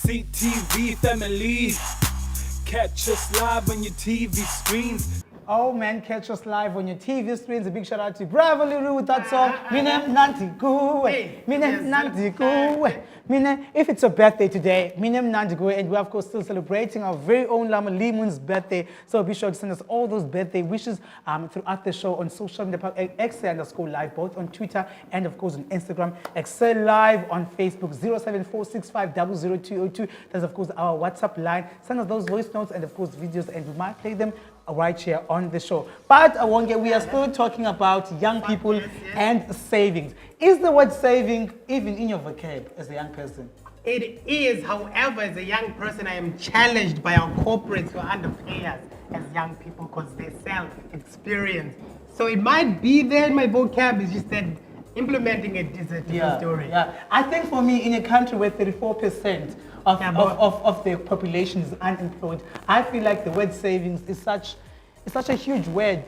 CTV family, catch us live on your TV screens. Oh man, catch us live on your TV screens. A big shout out to Bravo Lulu with that song. Mine Nanti Kuwe. Mine Nanti Kuwe. Mine, if it's your birthday today, Mine Nanti Kuwe, and we're of course still celebrating our very own Lama Limun's birthday. So be sure to send us all those birthday wishes throughout the show on social media, Ekse_live, both on Twitter and of course on Instagram. Ekse Live on Facebook, 07465000202. That's of course our WhatsApp line. Send us those voice notes and of course videos, and we might play them right here on the show. But we are still talking about young people and savings. Is the word saving even in your vocab as a young person? It is. However, as a young person, I am challenged by our corporates who are underpay us as young people because they sell experience. So it might be there in my vocab, it's just that implementing it is a different story. Yeah, I think for me, in a country where 34% of the population is unemployed, I feel like the word savings is such a huge word,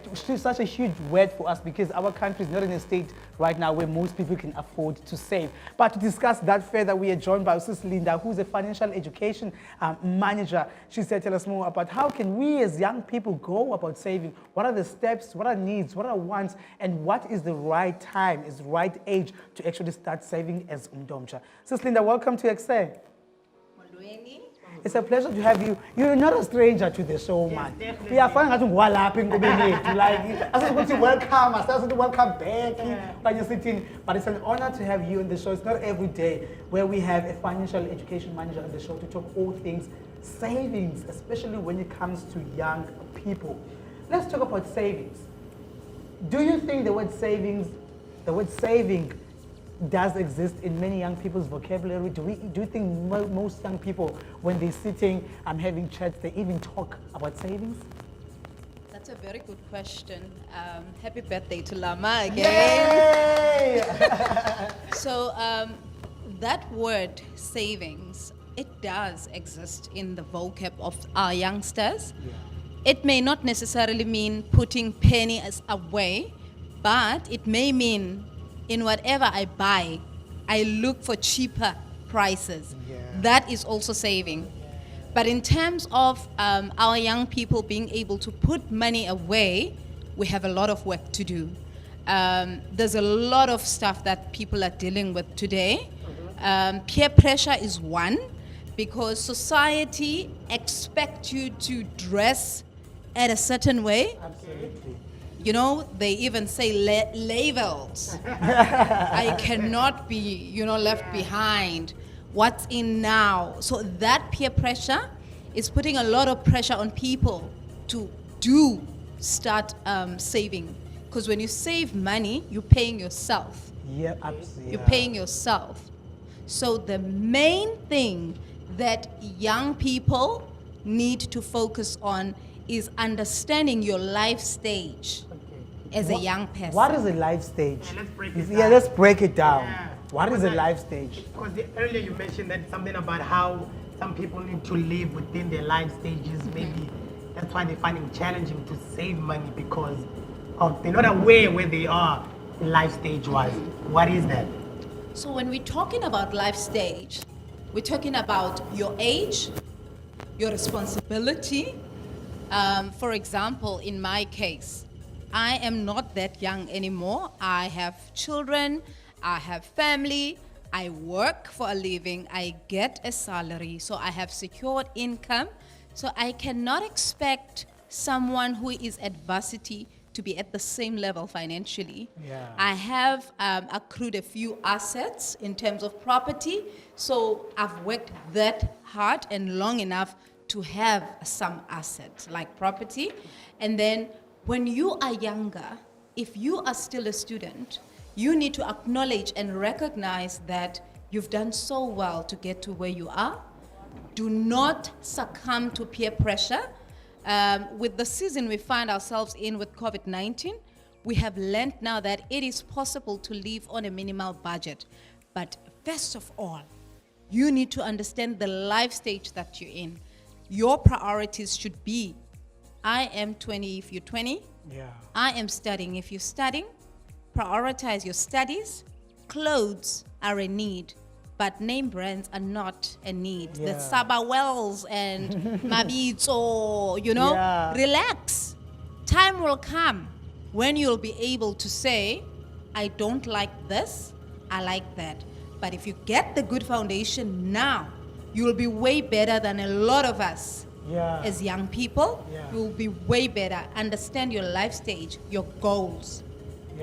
for us, because our country is not in a state right now where most people can afford to save. But to discuss that further, we are joined by Sis Linda, who's a financial education manager. She said, tell us more about how can we as young people go about saving? What are the steps, what are needs, what are wants, and what is the right time, is the right age to actually start saving as Umdomcha? Sis Linda, welcome to Ekse. It's a pleasure to have you. You're not a stranger to the show, man. We are finding out welcome. I started to welcome back when you're sitting. But it's an honor to have you on the show. It's not every day where we have a financial education manager on the show to talk all things savings, especially when it comes to young people. Let's talk about savings. Do you think the word saving does exist in many young people's vocabulary? Do you think most young people, when they're sitting having chats, they even talk about savings? That's a very good question. Happy birthday to Lama again. So that word savings, it does exist in the vocab of our youngsters. It may not necessarily mean putting pennies away, but it may mean in whatever I buy, I look for cheaper prices. That is also saving. But in terms of our young people being able to put money away, we have a lot of work to do. There's a lot of stuff that people are dealing with today. Peer pressure is one, because society expects you to dress at a certain way. Absolutely. You know, they even say labels. I cannot be, left behind. What's in now? So that peer pressure is putting a lot of pressure on people to start saving. Because when you save money, you're paying yourself. Yeah, absolutely. You're paying yourself. So the main thing that young people need to focus on is understanding your life stage as a young person. What is a life stage? Let's break it down. What is a life stage? Because earlier you mentioned that something about how some people need to live within their life stages. Maybe that's why they find it challenging to save money, because they're not aware where they are life stage-wise. What is that? So when we're talking about life stage, we're talking about your age, your responsibility. For example, in my case, I am not that young anymore. I have children, I have family, I work for a living, I get a salary, so I have secured income. So I cannot expect someone who is at varsity to be at the same level financially. I have accrued a few assets in terms of property, so I've worked that hard and long enough to have some assets like property. And then when you are younger, if you are still a student, you need to acknowledge and recognize that you've done so well to get to where you are. Do not succumb to peer pressure. With the season we find ourselves in with COVID-19, we have learned now that it is possible to live on a minimal budget. But first of all, you need to understand the life stage that you're in. Your priorities should be, I am 20 if you're 20. I am studying if you're studying. Prioritize your studies. Clothes are a need. But name brands are not a need. The Yeah. Saba Wells and Mabito, you know, Yeah. relax. Time will come when you'll be able to say, I don't like this, I like that. But if you get the good foundation now, you'll be way better than a lot of us. Yeah. As young people, Yeah. you'll be way better. Understand your life stage, your goals,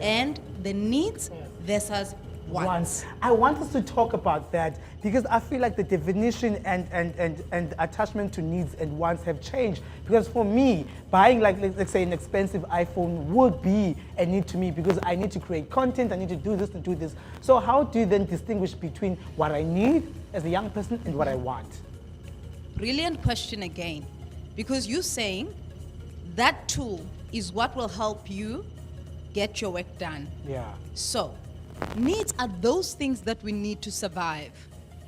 and the needs versus wants. I want us to talk about that because I feel like the definition and attachment to needs and wants have changed. Because for me, buying like let's say an expensive iPhone would be a need to me because I need to create content, I need to do this, to do this. So how do you then distinguish between what I need as a young person and what I want? Brilliant question again, because you're saying that tool is what will help you get your work done. Yeah. So, needs are those things that we need to survive.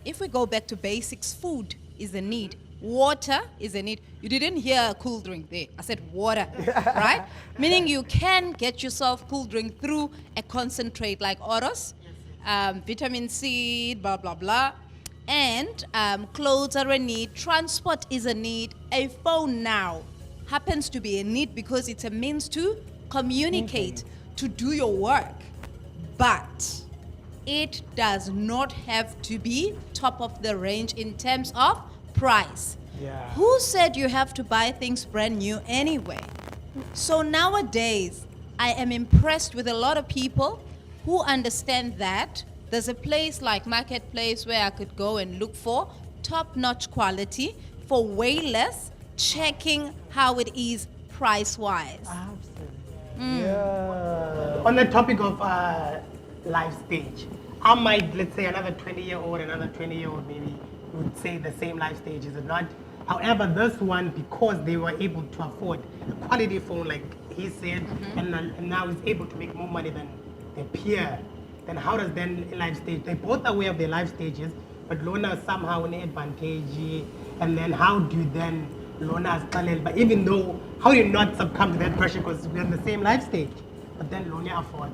If we go back to basics, food is a need. Water is a need. You didn't hear a cool drink there. I said water, right? Meaning you can get yourself cool drink through a concentrate like Oros, vitamin C, blah, blah, blah. And clothes are a need. Transport is a need. A phone now happens to be a need because it's a means to communicate, to do your work. But it does not have to be top of the range in terms of price. Yeah. Who said you have to buy things brand new anyway? So nowadays, I am impressed with a lot of people who understand that there's a place like Marketplace where I could go and look for top-notch quality for way less, checking how it is price-wise. Absolutely. Yeah. On the topic of life stage, I might, let's say another 20-year-old, another 20-year-old maybe would say the same life stage, is it not? However, this one, because they were able to afford a quality phone, like he said, and now is able to make more money than their peer, then how does then life stage? They both are aware of their life stages, but Lona somehow an advantage, and then how do you then Lona is but even though, how do you not succumb to that pressure because we're in the same life stage, but then Lona afford?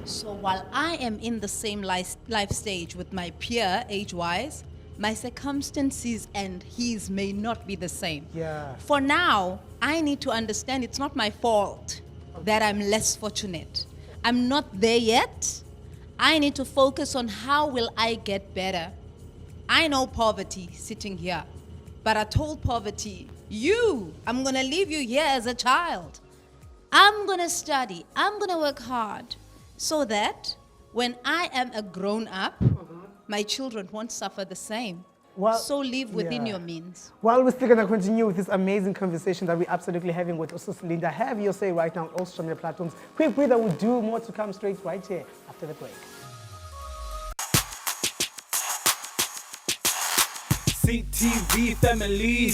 So while I am in the same life stage with my peer age-wise, my circumstances and his may not be the same. Yeah. For now, I need to understand it's not my fault that I'm less fortunate. I'm not there yet. I need to focus on how will I get better. I know poverty sitting here, but I told poverty, I'm gonna leave you here as a child. I'm gonna study, I'm gonna work hard so that when I am a grown up, my children won't suffer the same. Well, so live within yeah. your means. Well, we're still going to continue with this amazing conversation that we're absolutely having with Usus Linda. Have your say right now on all social media platforms. Quick breather, we'll do more to come straight right here after the break. CTV family.